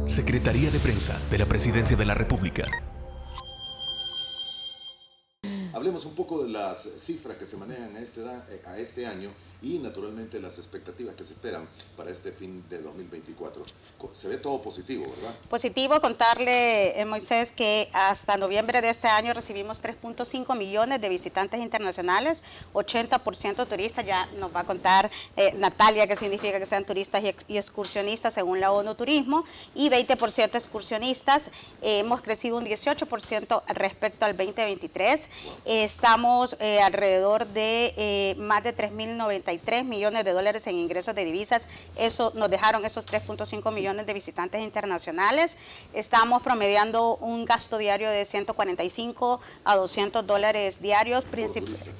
Secretaría de Prensa de la Presidencia de la República. Hablemos un poco de las cifras que se manejan a este año y naturalmente las expectativas que se esperan para este fin de 2024. Se ve todo positivo, ¿verdad? Positivo, contarle, Moisés, que hasta noviembre de este año recibimos 3.5 millones de visitantes internacionales, 80% turistas. Ya nos va a contar Natalia qué significa que sean turistas y excursionistas según la ONU Turismo, y 20% excursionistas. Hemos crecido un 18% respecto al 2023. Estamos alrededor de más de 3.093 millones de dólares en ingresos de divisas. Eso nos dejaron esos 3.5 millones de visitantes internacionales. Estamos promediando un gasto diario de 145 a 200 dólares diarios,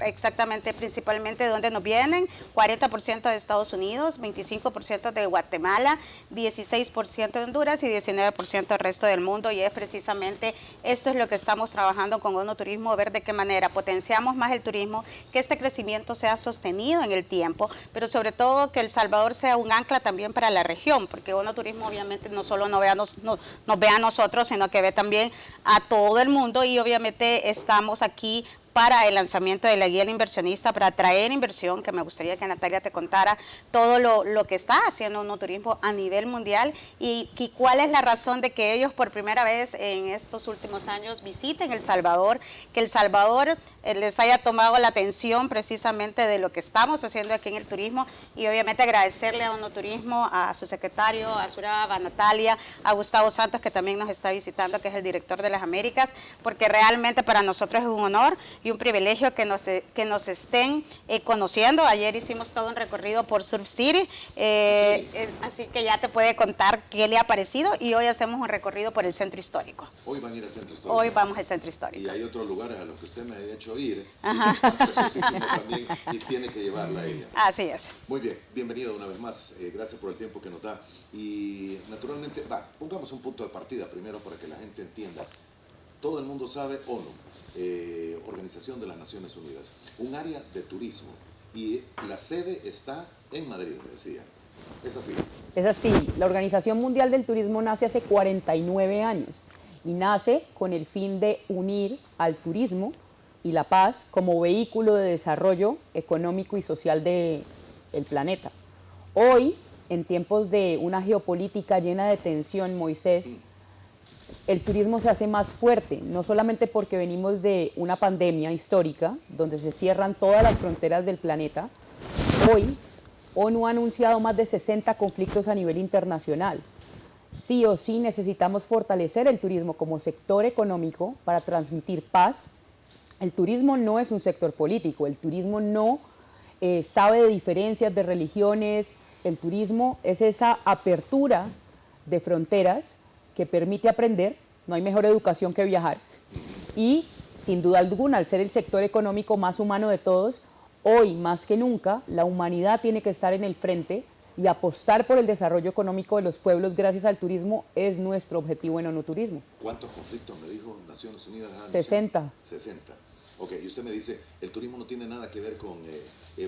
exactamente, principalmente de donde nos vienen, 40% de Estados Unidos, 25% de Guatemala, 16% de Honduras y 19% del resto del mundo. Y es precisamente esto es lo que estamos trabajando con ONU Turismo, ver de qué manera potenciamos más el turismo, que este crecimiento sea sostenido en el tiempo, pero sobre todo que El Salvador sea un ancla también para la región, porque ONU Turismo obviamente no solo nos ve a nosotros, sino que ve también a todo el mundo, y obviamente estamos aquí para el lanzamiento de la guía del inversionista, para atraer inversión, que me gustaría que Natalia te contara todo lo que está haciendo ONU Turismo a nivel mundial y cuál es la razón de que ellos por primera vez en estos últimos años visiten El Salvador, que El Salvador les haya tomado la atención precisamente de lo que estamos haciendo aquí en el turismo, y obviamente agradecerle a ONU Turismo, a su secretario, a Suraba, a Natalia, a Gustavo Santos, que también nos está visitando, que es el director de las Américas, porque realmente para nosotros es un honor y un privilegio que nos estén conociendo. Ayer hicimos todo un recorrido por Surf City, así que ya te puede contar qué le ha parecido, y hoy hacemos un recorrido por el centro histórico. Hoy van a ir al centro histórico. Hoy vamos al centro histórico. Y hay otros lugares a los que usted me ha hecho ir, y que están preciosísimos también, y tiene que llevarla a ella. Así es. Muy bien, bienvenida una vez más, gracias por el tiempo que nos da. Y naturalmente, pongamos un punto de partida primero para que la gente entienda. Todo el mundo sabe ONU, Organización de las Naciones Unidas, un área de turismo, y la sede está en Madrid, me decía. ¿Es así? Es así. La Organización Mundial del Turismo nace hace 49 años y nace con el fin de unir al turismo y la paz como vehículo de desarrollo económico y social del planeta. Hoy, en tiempos de una geopolítica llena de tensión, Moisés, el turismo se hace más fuerte, no solamente porque venimos de una pandemia histórica, donde se cierran todas las fronteras del planeta. Hoy, ONU ha anunciado más de 60 conflictos a nivel internacional. Sí o sí necesitamos fortalecer el turismo como sector económico para transmitir paz. El turismo no es un sector político, el turismo no sabe de diferencias de religiones, el turismo es esa apertura de fronteras que permite aprender. No hay mejor educación que viajar, y sin duda alguna, al ser el sector económico más humano de todos, hoy más que nunca la humanidad tiene que estar en el frente, y apostar por el desarrollo económico de los pueblos gracias al turismo es nuestro objetivo en ONU Turismo. ¿Cuántos conflictos me dijo Naciones Unidas? 60. 60. Ok, y usted me dice, el turismo no tiene nada que ver con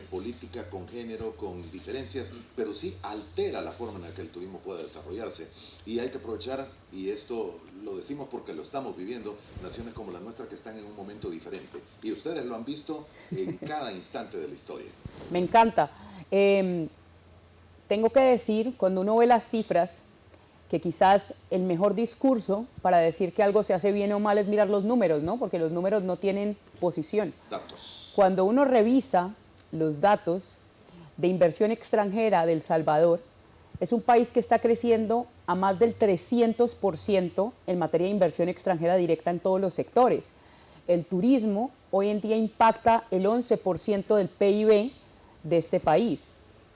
política, con género, con diferencias, pero sí altera la forma en la que el turismo puede desarrollarse. Y hay que aprovechar, y esto lo decimos porque lo estamos viviendo, naciones como la nuestra que están en un momento diferente. Y ustedes lo han visto en cada instante de la historia. Me encanta. Tengo que decir, cuando uno ve las cifras, que quizás el mejor discurso para decir que algo se hace bien o mal es mirar los números, ¿no? Porque los números no tienen posición. Datos. Cuando uno revisa los datos de inversión extranjera de El Salvador, es un país que está creciendo a más del 300% en materia de inversión extranjera directa en todos los sectores. El turismo hoy en día impacta el 11% del PIB de este país.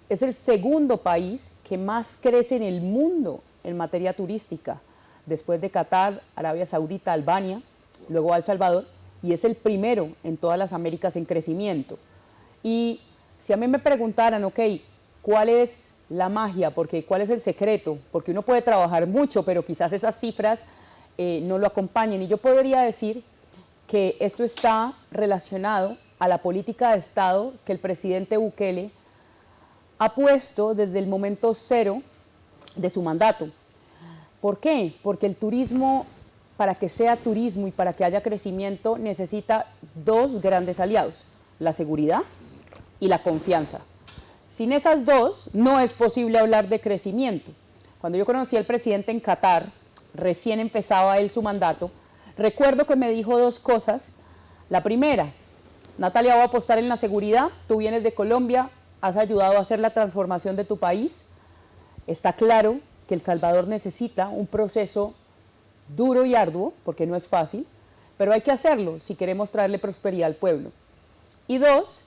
Es el segundo país que más crece en el mundo en materia turística, después de Qatar, Arabia Saudita, Albania, luego El Salvador, y es el primero en todas las Américas en crecimiento. Y si a mí me preguntaran, ok, ¿cuál es la magia? Porque ¿cuál es el secreto? Porque uno puede trabajar mucho, pero quizás esas cifras no lo acompañen. Y yo podría decir que esto está relacionado a la política de Estado que el presidente Bukele ha puesto desde el momento cero de su mandato. ¿Por qué? Porque el turismo, para que sea turismo y para que haya crecimiento, necesita dos grandes aliados, la seguridad y la confianza. Sin esas dos, no es posible hablar de crecimiento. Cuando yo conocí al presidente en Qatar, recién empezaba él su mandato, recuerdo que me dijo dos cosas. La primera: Natalia, voy a apostar en la seguridad, tú vienes de Colombia, has ayudado a hacer la transformación de tu país, está claro que El Salvador necesita un proceso duro y arduo, porque no es fácil, pero hay que hacerlo si queremos traerle prosperidad al pueblo. Y dos,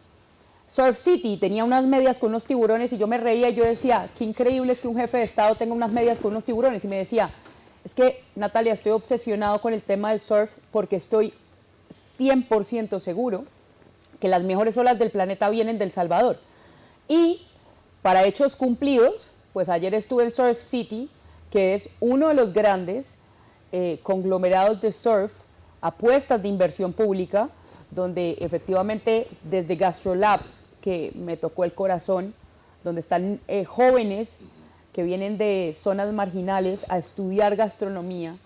Surf City tenía unas medias con unos tiburones y yo me reía y yo decía, qué increíble es que un jefe de Estado tenga unas medias con unos tiburones. Y me decía, es que Natalia, estoy obsesionado con el tema del surf porque estoy 100% seguro que las mejores olas del planeta vienen de El Salvador. Y para hechos cumplidos, pues ayer estuve en Surf City, que es uno de los grandes conglomerados de surf, apuestas de inversión pública, donde efectivamente desde GastroLabs, que me tocó el corazón, donde están jóvenes que vienen de zonas marginales a estudiar gastronomía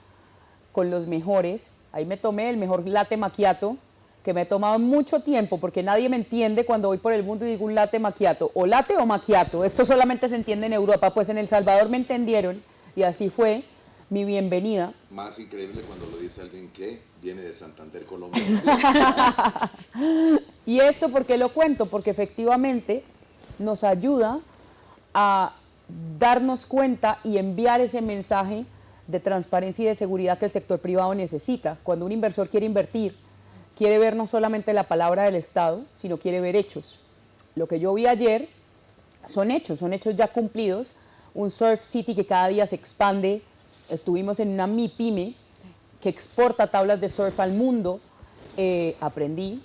con los mejores. Ahí me tomé el mejor latte macchiato, que me he tomado mucho tiempo, porque nadie me entiende cuando voy por el mundo y digo un latte macchiato, o latte o macchiato, esto solamente se entiende en Europa, pues en El Salvador me entendieron y así fue mi bienvenida. Más increíble cuando lo dice alguien que viene de Santander, Colombia. ¿Y esto por qué lo cuento? Porque efectivamente nos ayuda a darnos cuenta y enviar ese mensaje de transparencia y de seguridad que el sector privado necesita. Cuando un inversor quiere invertir, quiere ver no solamente la palabra del Estado, sino quiere ver hechos. Lo que yo vi ayer son hechos ya cumplidos. Un Surf City que cada día se expande. Estuvimos en una MIPYME que exporta tablas de surf al mundo. Aprendí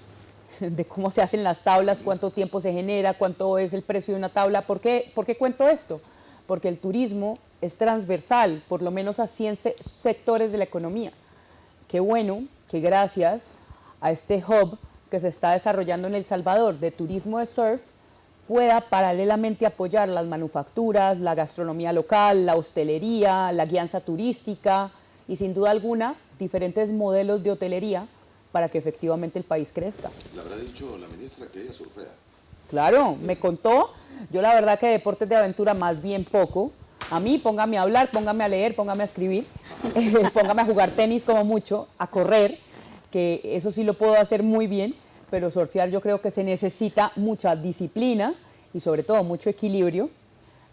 de cómo se hacen las tablas, cuánto tiempo se genera, cuánto es el precio de una tabla. ¿Por qué cuento esto? Porque el turismo es transversal, por lo menos a 100 sectores de la economía. Qué bueno que gracias a este hub que se está desarrollando en El Salvador de turismo de surf, pueda paralelamente apoyar las manufacturas, la gastronomía local, la hostelería, la guianza turística y sin duda alguna diferentes modelos de hotelería para que efectivamente el país crezca. Le habrá dicho la ministra que ella surfea. Claro, me contó. Yo la verdad que deportes de aventura más bien poco. A mí póngame a hablar, póngame a leer, póngame a escribir, póngame a jugar tenis como mucho, a correr, que eso sí lo puedo hacer muy bien, pero surfear yo creo que se necesita mucha disciplina y sobre todo mucho equilibrio.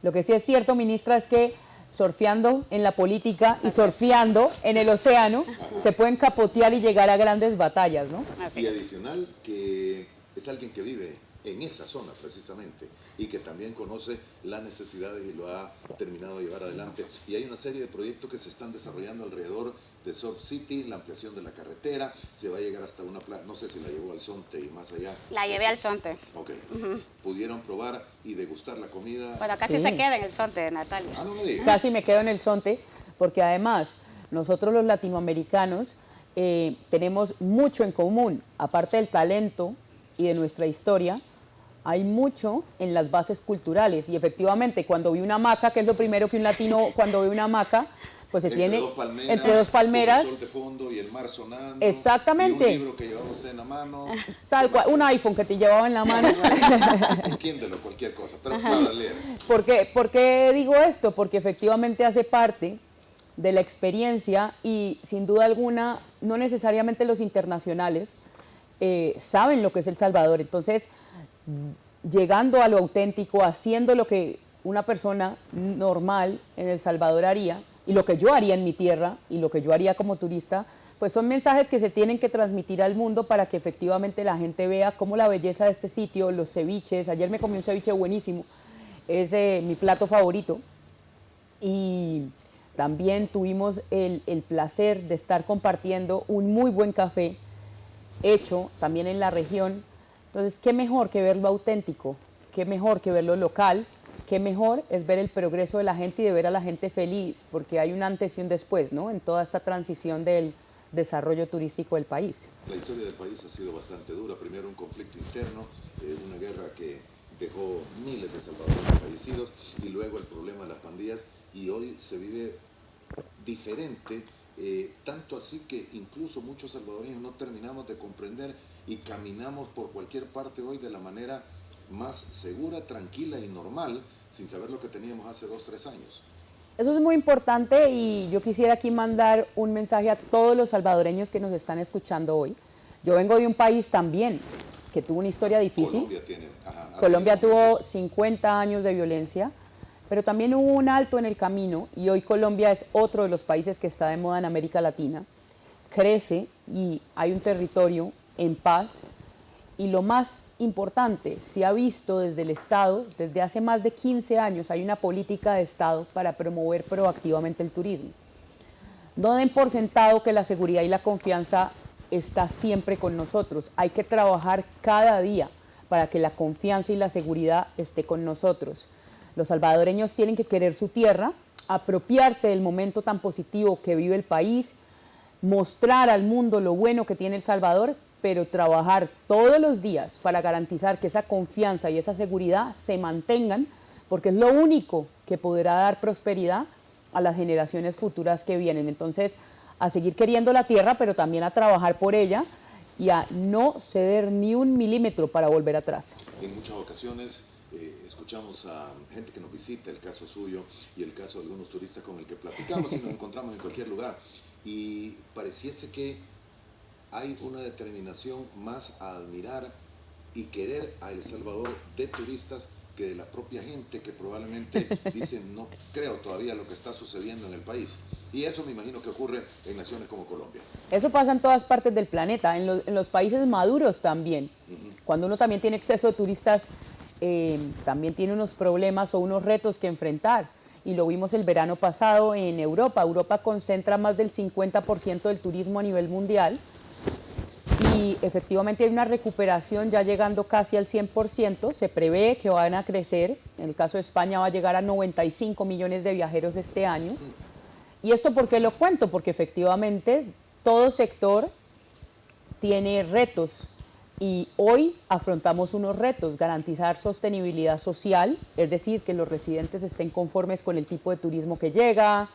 Lo que sí es cierto, ministra, es que surfeando en la política y surfeando en el océano se pueden capotear y llegar a grandes batallas, ¿no? Así Y es. adicional que es alguien que vive en esa zona precisamente y que también conoce las necesidades y lo ha terminado de llevar adelante. Y hay una serie de proyectos que se están desarrollando alrededor de Surf City, la ampliación de la carretera, se va a llegar hasta una playa, no sé si la llevó al Zonte y más allá. La llevé al Zonte. Ok. ¿Pudieron probar y degustar la comida? Bueno, casi Sí. se queda en el Zonte, Natalia. Ah, no me digas. Casi me quedo en el Zonte, porque además nosotros los latinoamericanos tenemos mucho en común, aparte del talento y de nuestra historia, hay mucho en las bases culturales y efectivamente cuando vi una hamaca, que es lo primero que un latino cuando ve una hamaca, pues se tiene entre dos palmeras, con el sol de fondo y el mar sonando. Exactamente. Y un libro que llevaba usted en la mano. tal cual, un iPhone que te llevaba en la mano. Un Kindle o cualquier cosa, pero para leer. ¿Por qué digo esto? Porque efectivamente hace parte de la experiencia y sin duda alguna, no necesariamente los internacionales saben lo que es El Salvador. Entonces, llegando a lo auténtico, haciendo lo que una persona normal en El Salvador haría y lo que yo haría en mi tierra y lo que yo haría como turista, pues son mensajes que se tienen que transmitir al mundo para que efectivamente la gente vea cómo la belleza de este sitio, los ceviches. Ayer me comí un ceviche buenísimo, es mi plato favorito. Y también tuvimos el placer de estar compartiendo un muy buen café hecho también en la región. Entonces, ¿qué mejor que verlo auténtico? ¿Qué mejor que verlo local? ¿Qué mejor es ver el progreso de la gente y de ver a la gente feliz? Porque hay un antes y un después, ¿no? En toda esta transición del desarrollo turístico del país. La historia del país ha sido bastante dura. Primero un conflicto interno, una guerra que dejó miles de salvadoreños fallecidos y luego el problema de las pandillas y hoy se vive diferente, tanto así que incluso muchos salvadoreños no terminamos de comprender y caminamos por cualquier parte hoy de la manera más segura, tranquila y normal, sin saber lo que teníamos hace 2, 3 años. Eso es muy importante y yo quisiera aquí mandar un mensaje a todos los salvadoreños que nos están escuchando hoy. Yo vengo de un país también que tuvo una historia difícil. Colombia tuvo 50 años de violencia, pero también hubo un alto en el camino y hoy Colombia es otro de los países que está de moda en América Latina. Crece y hay un territorio en paz y lo más importante, se ha visto desde el Estado, desde hace más de 15 años hay una política de Estado para promover proactivamente el turismo. No den por sentado que la seguridad y la confianza está siempre con nosotros, hay que trabajar cada día para que la confianza y la seguridad esté con nosotros. Los salvadoreños tienen que querer su tierra, apropiarse del momento tan positivo que vive el país, mostrar al mundo lo bueno que tiene El Salvador, pero trabajar todos los días para garantizar que esa confianza y esa seguridad se mantengan, porque es lo único que podrá dar prosperidad a las generaciones futuras que vienen. Entonces, a seguir queriendo la tierra, pero también a trabajar por ella y a no ceder ni un milímetro para volver atrás. En muchas ocasiones escuchamos a gente que nos visita, el caso suyo y el caso de algunos turistas con el que platicamos y nos encontramos en cualquier lugar, y pareciese que hay una determinación más a admirar y querer a El Salvador de turistas que de la propia gente que probablemente dicen no creo todavía lo que está sucediendo en el país. Y eso me imagino que ocurre en naciones como Colombia. Eso pasa en todas partes del planeta, en los países maduros también. Cuando uno también tiene exceso de turistas, también tiene unos problemas o unos retos que enfrentar. Y lo vimos el verano pasado en Europa. Europa concentra más del 50% del turismo a nivel mundial. Y efectivamente hay una recuperación ya llegando casi al 100%, se prevé que van a crecer, en el caso de España va a llegar a 95 millones de viajeros este año. ¿Y esto por qué lo cuento? Porque efectivamente todo sector tiene retos y hoy afrontamos unos retos, garantizar sostenibilidad social, es decir, que los residentes estén conformes con el tipo de turismo que llega,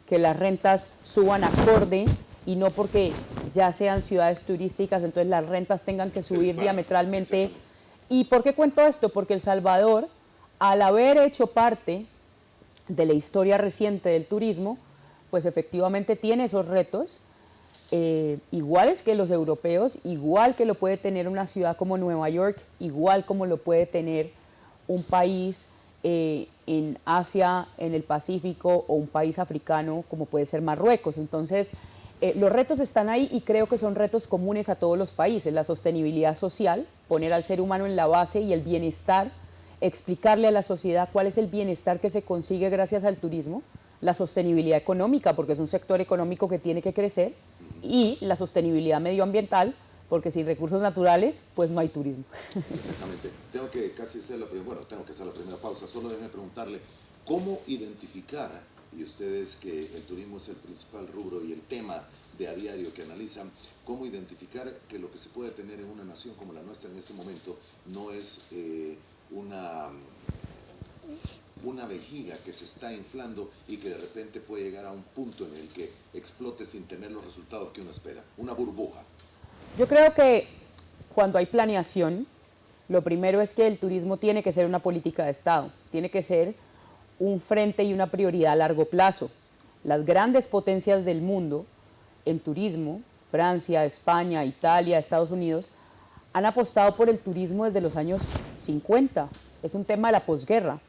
que las rentas suban acorde, y no porque ya sean ciudades turísticas, entonces las rentas tengan que subir diametralmente. ¿Y por qué cuento esto? Porque El Salvador, al haber hecho parte de la historia reciente del turismo, pues efectivamente tiene esos retos, iguales que los europeos, igual que lo puede tener una ciudad como Nueva York, igual como lo puede tener un país en Asia, en el Pacífico, o un país africano como puede ser Marruecos. Entonces, los retos están ahí y creo que son retos comunes a todos los países. La sostenibilidad social, poner al ser humano en la base y el bienestar, explicarle a la sociedad cuál es el bienestar que se consigue gracias al turismo, la sostenibilidad económica, porque es un sector económico que tiene que crecer, y la sostenibilidad medioambiental, porque sin recursos naturales, pues no hay turismo. Exactamente. Tengo que hacer la primera pausa. Solo déjenme preguntarle, ¿cómo identificar, y ustedes que el turismo es el principal rubro y el tema de a diario que analizan, cómo identificar que lo que se puede tener en una nación como la nuestra en este momento no es una vejiga que se está inflando y que de repente puede llegar a un punto en el que explote sin tener los resultados que uno espera, una burbuja? Yo creo que cuando hay planeación, lo primero es que el turismo tiene que ser una política de Estado, tiene que ser un frente y una prioridad a largo plazo. Las grandes potencias del mundo en turismo, Francia, España, Italia, Estados Unidos, han apostado por el turismo desde los años 50. Es un tema de la posguerra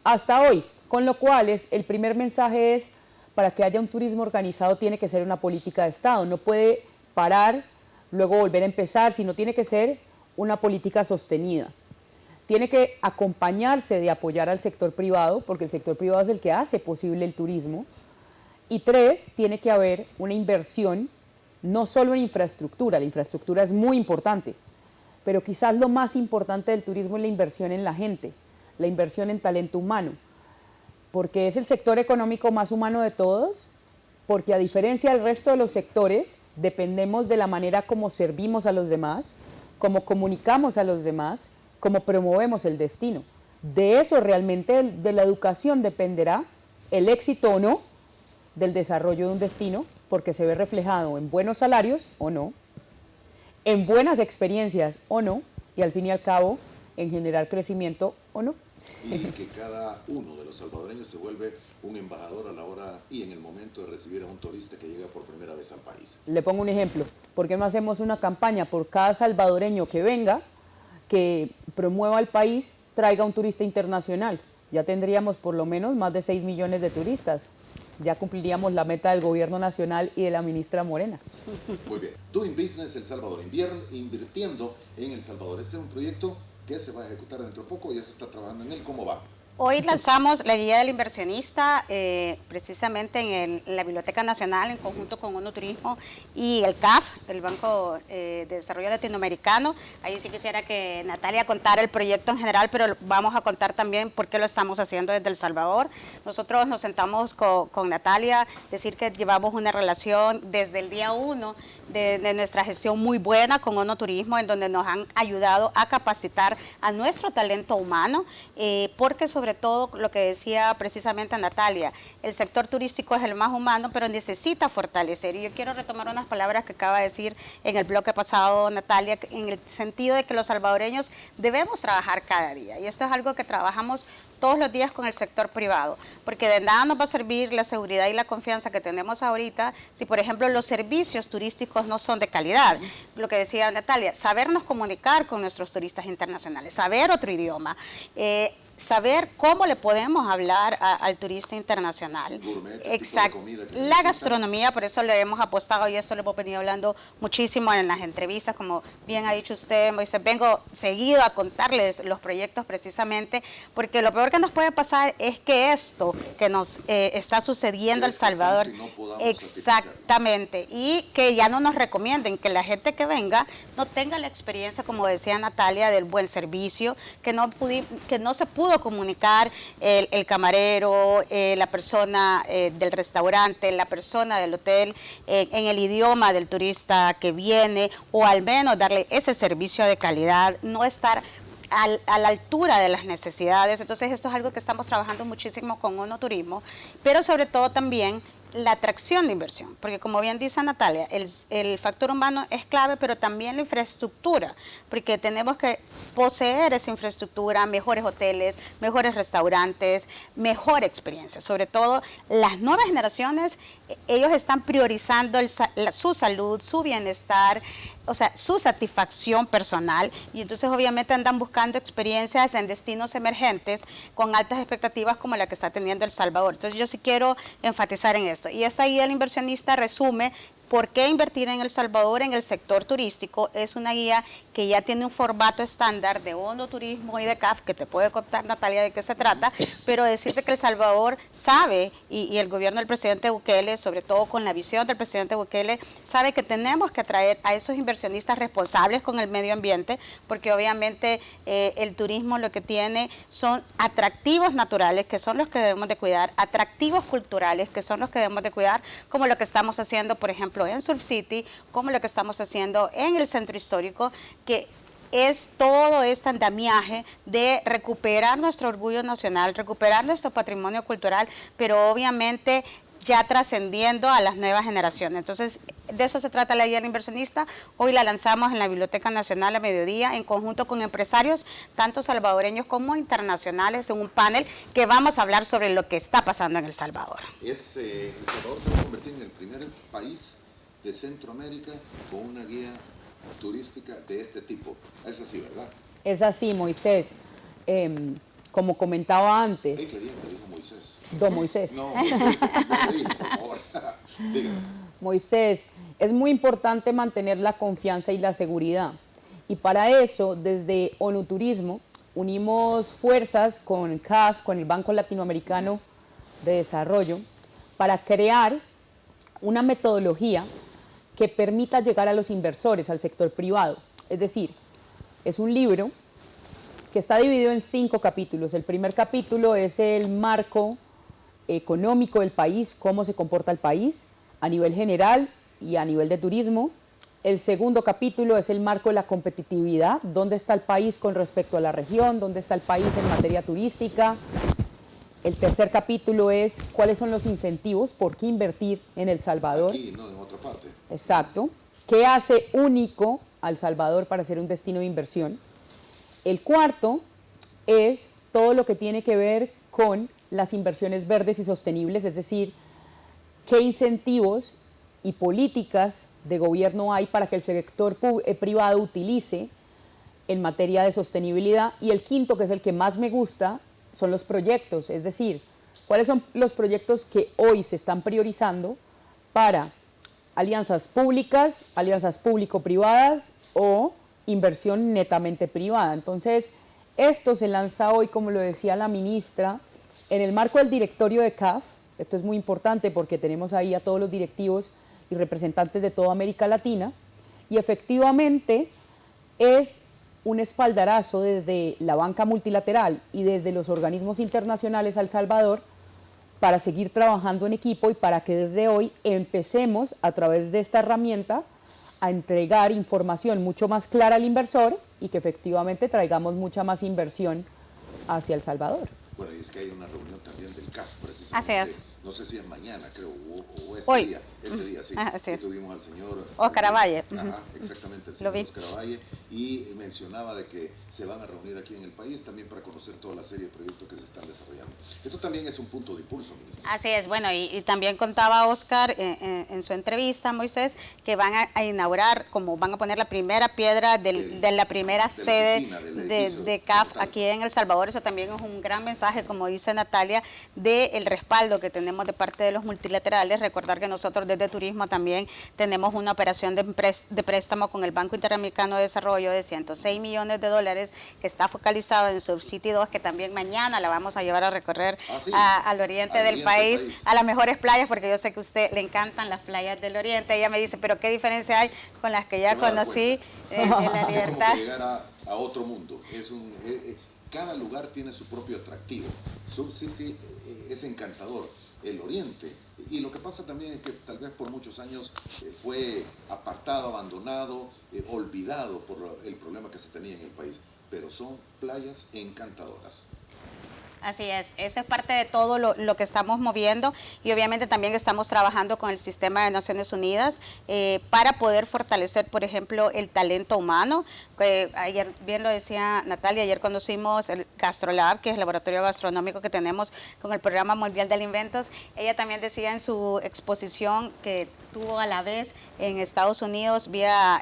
hasta hoy, con lo cual el primer mensaje es, para que haya un turismo organizado tiene que ser una política de Estado, no puede parar, luego volver a empezar, sino tiene que ser una política sostenida. Tiene que acompañarse de apoyar al sector privado, porque el sector privado es el que hace posible el turismo. Y 3, tiene que haber una inversión, no solo en infraestructura, la infraestructura es muy importante, pero quizás lo más importante del turismo es la inversión en la gente, la inversión en talento humano, porque es el sector económico más humano de todos, porque a diferencia del resto de los sectores, dependemos de la manera como servimos a los demás, como comunicamos a los demás, como promovemos el destino. De eso realmente, de la educación dependerá el éxito o no del desarrollo de un destino porque se ve reflejado en buenos salarios o no, en buenas experiencias o no, y al fin y al cabo en generar crecimiento o no. Y que cada uno de los salvadoreños se vuelve un embajador a la hora y en el momento de recibir a un turista que llega por primera vez al país. Le pongo un ejemplo. ¿Por qué no hacemos una campaña por cada salvadoreño que venga, que promueva el país, traiga un turista internacional? Ya tendríamos por lo menos más de 6 millones de turistas. Ya cumpliríamos la meta del gobierno nacional y de la ministra Morena. Muy bien. Doing Business El Salvador, invirtiendo en El Salvador. Este es un proyecto que se va a ejecutar dentro de poco, ya se está trabajando en él. ¿Cómo va? Hoy lanzamos la guía del inversionista precisamente en la Biblioteca Nacional en conjunto con ONU Turismo y el CAF, el Banco de Desarrollo Latinoamericano. Ahí sí quisiera que Natalia contara el proyecto en general, pero vamos a contar también por qué lo estamos haciendo desde El Salvador. Nosotros nos sentamos con Natalia, decir que llevamos una relación desde el día 1 de nuestra gestión muy buena con ONU Turismo, en donde nos han ayudado a capacitar a nuestro talento humano, porque sobre todo lo que decía precisamente Natalia, el sector turístico es el más humano, pero necesita fortalecer. Y yo quiero retomar unas palabras que acaba de decir en el bloque pasado Natalia, en el sentido de que los salvadoreños debemos trabajar cada día. Y esto es algo que trabajamos todos los días con el sector privado, porque de nada nos va a servir la seguridad y la confianza que tenemos ahorita si, por ejemplo, los servicios turísticos no son de calidad. Lo que decía Natalia, sabernos comunicar con nuestros turistas internacionales, saber otro idioma, saber cómo le podemos hablar al turista internacional. Gourmet, exacto. La gastronomía, por eso le hemos apostado y esto le hemos venido hablando muchísimo en las entrevistas, como bien ha dicho usted, Moisés, vengo seguido a contarles los proyectos precisamente, porque lo peor que nos puede pasar es que esto que nos está sucediendo en El Salvador, no exactamente, y que ya no nos recomienden que la gente que venga no tenga la experiencia, como decía Natalia, del buen servicio, que no se pudo comunicar el camarero, la persona del restaurante, la persona del hotel, en el idioma del turista que viene, o al menos darle ese servicio de calidad, no estar a la altura de las necesidades. Entonces esto es algo que estamos trabajando muchísimo con ONU Turismo, pero sobre todo también la atracción de inversión, porque como bien dice Natalia, el factor humano es clave, pero también la infraestructura, porque tenemos que poseer esa infraestructura, mejores hoteles, mejores restaurantes, mejor experiencia. Sobre todo las nuevas generaciones, ellos están priorizando su salud, su bienestar, o sea, su satisfacción personal, y entonces obviamente andan buscando experiencias en destinos emergentes con altas expectativas como la que está teniendo El Salvador. Entonces yo sí quiero enfatizar en esto. Y esta guía del inversionista resume por qué invertir en El Salvador en el sector turístico. Es una guía que ya tiene un formato estándar de ONU Turismo y de CAF, que te puede contar Natalia de qué se trata, pero decirte que El Salvador sabe, y el gobierno del presidente Bukele, sobre todo con la visión del presidente Bukele, sabe que tenemos que atraer a esos inversionistas responsables con el medio ambiente, porque obviamente el turismo lo que tiene son atractivos naturales, que son los que debemos de cuidar, atractivos culturales, que son los que debemos de cuidar, como lo que estamos haciendo, por ejemplo, en Surf City, como lo que estamos haciendo en el centro histórico, que es todo este andamiaje de recuperar nuestro orgullo nacional, recuperar nuestro patrimonio cultural, pero obviamente ya trascendiendo a las nuevas generaciones. Entonces, de eso se trata la guía del inversionista. Hoy la lanzamos en la Biblioteca Nacional a mediodía, en conjunto con empresarios, tanto salvadoreños como internacionales, en un panel que vamos a hablar sobre lo que está pasando en El Salvador. El Salvador se va a convertir en el primer país de Centroamérica con una guía turística de este tipo. Es así, ¿verdad? Es así, Moisés. Como comentaba antes. Qué bien, me dijo Moisés. Don Moisés. No, Moisés, no me dijo, por favor. Dígame. Moisés, es muy importante mantener la confianza y la seguridad. Y para eso, desde ONU Turismo, unimos fuerzas con CAF, con el Banco Latinoamericano de Desarrollo, para crear una metodología que permita llegar a los inversores, al sector privado. Es decir, es un libro que está dividido en 5 capítulos. El primer capítulo es el marco económico del país, cómo se comporta el país a nivel general y a nivel de turismo. El segundo capítulo es el marco de la competitividad, dónde está el país con respecto a la región, dónde está el país en materia turística. El tercer capítulo es cuáles son los incentivos, por qué invertir en El Salvador. Aquí, no en otra parte. Exacto. ¿Qué hace único a El Salvador para ser un destino de inversión? El cuarto es todo lo que tiene que ver con las inversiones verdes y sostenibles, es decir, qué incentivos y políticas de gobierno hay para que el sector privado utilice en materia de sostenibilidad. Y el quinto, que es el que más me gusta, son los proyectos, es decir, cuáles son los proyectos que hoy se están priorizando para alianzas públicas, alianzas público-privadas o inversión netamente privada. Entonces, esto se lanza hoy, como lo decía la ministra, en el marco del directorio de CAF. Esto es muy importante porque tenemos ahí a todos los directivos y representantes de toda América Latina, y efectivamente es un espaldarazo desde la banca multilateral y desde los organismos internacionales a El Salvador para seguir trabajando en equipo y para que desde hoy empecemos a través de esta herramienta a entregar información mucho más clara al inversor y que efectivamente traigamos mucha más inversión hacia El Salvador. Bueno, y es que hay una reunión también del CAF, precisamente. Así es. No sé si es mañana, creo, o Hoy. Este día, sí. Así es. Tuvimos al señor Oscar Avalle. Ajá, exactamente, el Lo señor vi. Oscar Avalle, y mencionaba de que se van a reunir aquí en el país también para conocer toda la serie de proyectos que se están desarrollando. Esto también es un punto de impulso, ministro. Así es, bueno, y también contaba Oscar en su entrevista, Moisés, que van a inaugurar, como van a poner la primera piedra de la primera sede de CAF aquí en El Salvador. Eso también es un gran mensaje, como dice Natalia, del respaldo que tenemos de parte de los multilaterales. Recordar que nosotros desde Turismo también tenemos una operación de préstamo con el Banco Interamericano de Desarrollo de 106 millones de dólares que está focalizado en Subcity 2, que también mañana la vamos a llevar a recorrer al oriente del país, a las mejores playas, porque yo sé que a usted le encantan las playas del oriente. Ella me dice, pero ¿qué diferencia hay con las que ya conocí en La Libertad? Es como llegar a otro mundo. Cada lugar tiene su propio atractivo. Subcity es encantador. El oriente, y lo que pasa también es que tal vez por muchos años fue apartado, abandonado, olvidado por el problema que se tenía en el país, pero son playas encantadoras. Así es, esa es parte de todo lo que estamos moviendo, y obviamente también estamos trabajando con el sistema de Naciones Unidas para poder fortalecer, por ejemplo, el talento humano. Ayer, bien lo decía Natalia, ayer conocimos el GastroLab, que es el laboratorio gastronómico que tenemos con el Programa Mundial de Alimentos. Ella también decía en su exposición que tuvo a la vez en Estados Unidos vía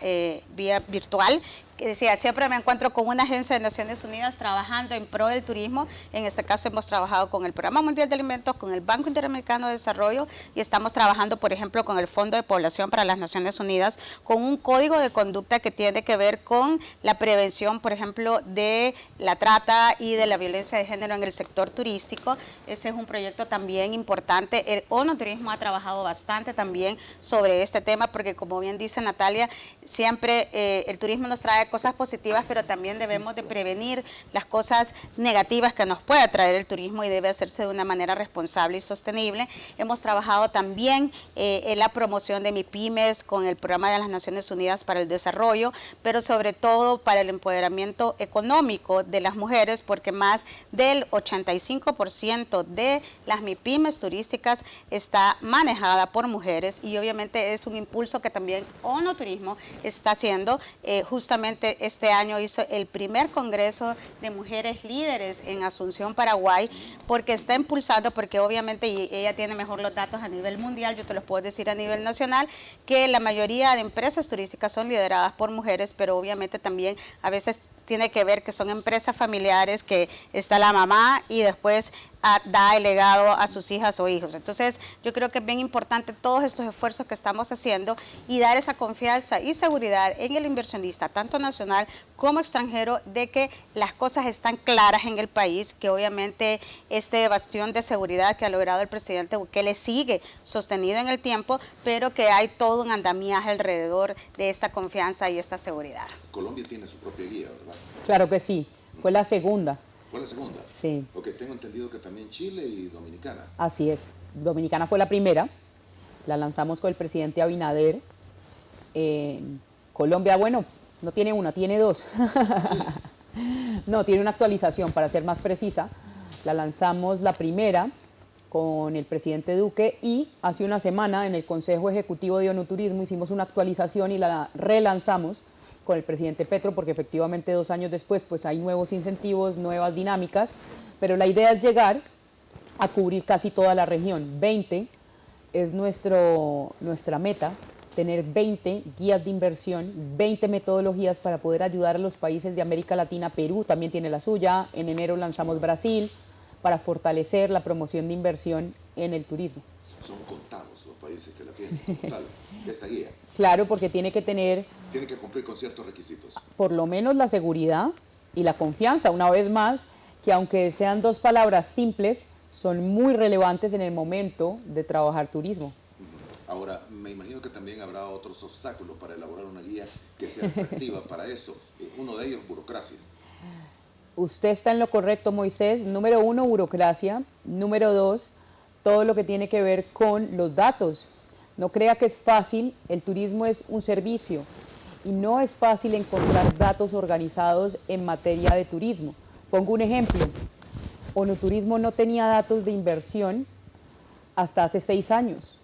virtual, que decía, siempre me encuentro con una agencia de Naciones Unidas trabajando en pro del turismo. En este caso hemos trabajado con el Programa Mundial de Alimentos, con el Banco Interamericano de Desarrollo, y estamos trabajando, por ejemplo, con el Fondo de Población para las Naciones Unidas, con un código de conducta que tiene que ver con la prevención, por ejemplo, de la trata y de la violencia de género en el sector turístico. Ese es un proyecto también importante. El ONU Turismo ha trabajado bastante también sobre este tema, porque como bien dice Natalia, siempre el turismo nos trae cosas positivas, pero también debemos de prevenir las cosas negativas que nos puede traer el turismo, y debe hacerse de una manera responsable y sostenible. Hemos trabajado también en la promoción de MIPYMES con el Programa de las Naciones Unidas para el Desarrollo, pero sobre todo para el empoderamiento económico de las mujeres, porque más del 85% de las MIPYMES turísticas está manejada por mujeres, y obviamente es un impulso que también ONU Turismo está haciendo. Justamente este año hizo el primer Congreso de Mujeres Líderes en Asunción, Paraguay, porque está impulsando, porque obviamente, y ella tiene mejor los datos a nivel mundial, yo te los puedo decir a nivel nacional, que la mayoría de empresas turísticas son lideradas por mujeres, pero obviamente también a veces tiene que ver que son empresas familiares, que está la mamá y después da el legado a sus hijas o hijos. Entonces, yo creo que es bien importante todos estos esfuerzos que estamos haciendo y dar esa confianza y seguridad en el inversionista, tanto nacional como extranjero, de que las cosas están claras en el país, que obviamente este bastión de seguridad que ha logrado el presidente Bukele sigue sostenido en el tiempo, pero que hay todo un andamiaje alrededor de esta confianza y esta seguridad. Colombia tiene su propia guía, ¿verdad? Claro que sí, fue la segunda. ¿Fue la segunda? Sí. Porque tengo entendido que también Chile y Dominicana. Así es. Dominicana fue la primera. La lanzamos con el presidente Abinader. Colombia, bueno, no tiene una, tiene dos. No, tiene una actualización, para ser más precisa. La lanzamos la primera con el presidente Duque y hace una semana en el Consejo Ejecutivo de ONUTurismo hicimos una actualización y la relanzamos con el presidente Petro, porque efectivamente 2 años después pues hay nuevos incentivos, nuevas dinámicas, pero la idea es llegar a cubrir casi toda la región. 20 es nuestra meta, tener 20 guías de inversión, 20 metodologías para poder ayudar a los países de América Latina. Perú también tiene la suya, en enero lanzamos Brasil, para fortalecer la promoción de inversión en el turismo. Son contados los países que la tienen, total, esta guía. Claro, porque tiene que tener... Tiene que cumplir con ciertos requisitos. Por lo menos la seguridad y la confianza, una vez más, que aunque sean 2 palabras simples, son muy relevantes en el momento de trabajar turismo. Ahora, me imagino que también habrá otros obstáculos para elaborar una guía que sea atractiva para esto. Uno de ellos, burocracia. Usted está en lo correcto, Moisés. Número 1, burocracia. Número 2, todo lo que tiene que ver con los datos. No crea que es fácil, el turismo es un servicio y no es fácil encontrar datos organizados en materia de turismo. Pongo un ejemplo. ONUTurismo no tenía datos de inversión hasta hace 6 años.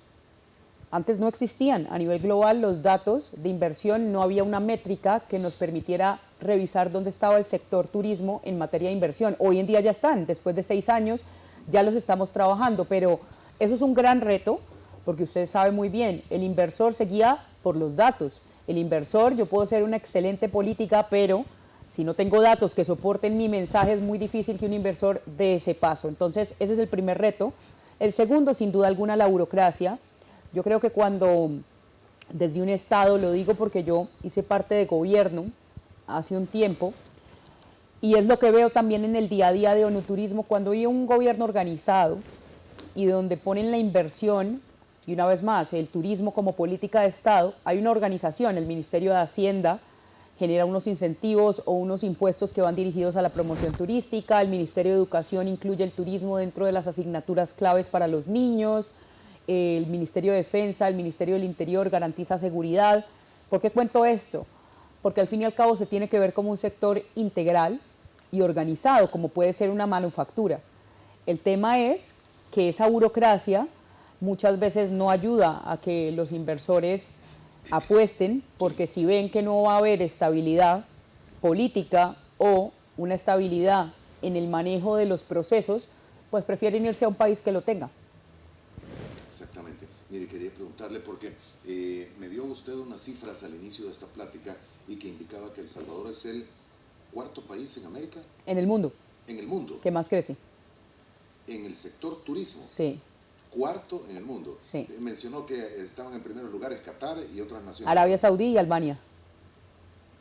Antes no existían. A nivel global los datos de inversión, no había una métrica que nos permitiera revisar dónde estaba el sector turismo en materia de inversión. Hoy en día ya están, después de 6 años ya los estamos trabajando, pero eso es un gran reto porque usted sabe muy bien, el inversor se guía por los datos. El inversor, yo puedo hacer una excelente política, pero si no tengo datos que soporten mi mensaje es muy difícil que un inversor dé ese paso. Entonces ese es el primer reto. El segundo, sin duda alguna, la burocracia. Yo creo que cuando desde un Estado, lo digo porque yo hice parte de gobierno hace un tiempo, y es lo que veo también en el día a día de ONUTurismo, cuando hay un gobierno organizado y donde ponen la inversión, y una vez más, el turismo como política de Estado, hay una organización, el Ministerio de Hacienda genera unos incentivos o unos impuestos que van dirigidos a la promoción turística, el Ministerio de Educación incluye el turismo dentro de las asignaturas claves para los niños, el Ministerio de Defensa, el Ministerio del Interior garantiza seguridad. ¿Por qué cuento esto? Porque al fin y al cabo se tiene que ver como un sector integral y organizado, como puede ser una manufactura. El tema es que esa burocracia muchas veces no ayuda a que los inversores apuesten, porque si ven que no va a haber estabilidad política o una estabilidad en el manejo de los procesos, pues prefieren irse a un país que lo tenga. Exactamente. Mire, quería preguntarle porque me dio usted unas cifras al inicio de esta plática y que indicaba que El Salvador es el 4º país en América. En el mundo. En el mundo. ¿Qué más crece? En el sector turismo. Sí. 4º en el mundo. Sí. Mencionó que estaban en primeros lugares Qatar y otras naciones. Arabia Saudí y Albania.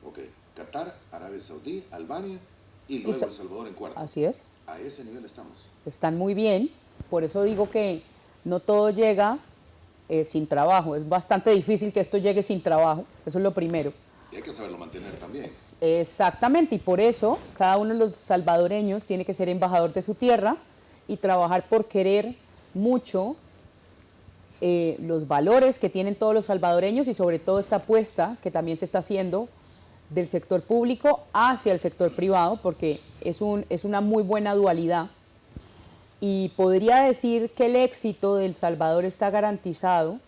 Ok. Qatar, Arabia Saudí, Albania y luego El Salvador en 4º. Así es. A ese nivel estamos. Están muy bien, por eso digo que no todo llega sin trabajo. Es bastante difícil que esto llegue sin trabajo, eso es lo primero. Y hay que saberlo mantener también. Exactamente, y por eso cada uno de los salvadoreños tiene que ser embajador de su tierra y trabajar por querer mucho los valores que tienen todos los salvadoreños y sobre todo esta apuesta que también se está haciendo del sector público hacia el sector privado, porque es una muy buena dualidad. Y podría decir que el éxito de El Salvador está garantizado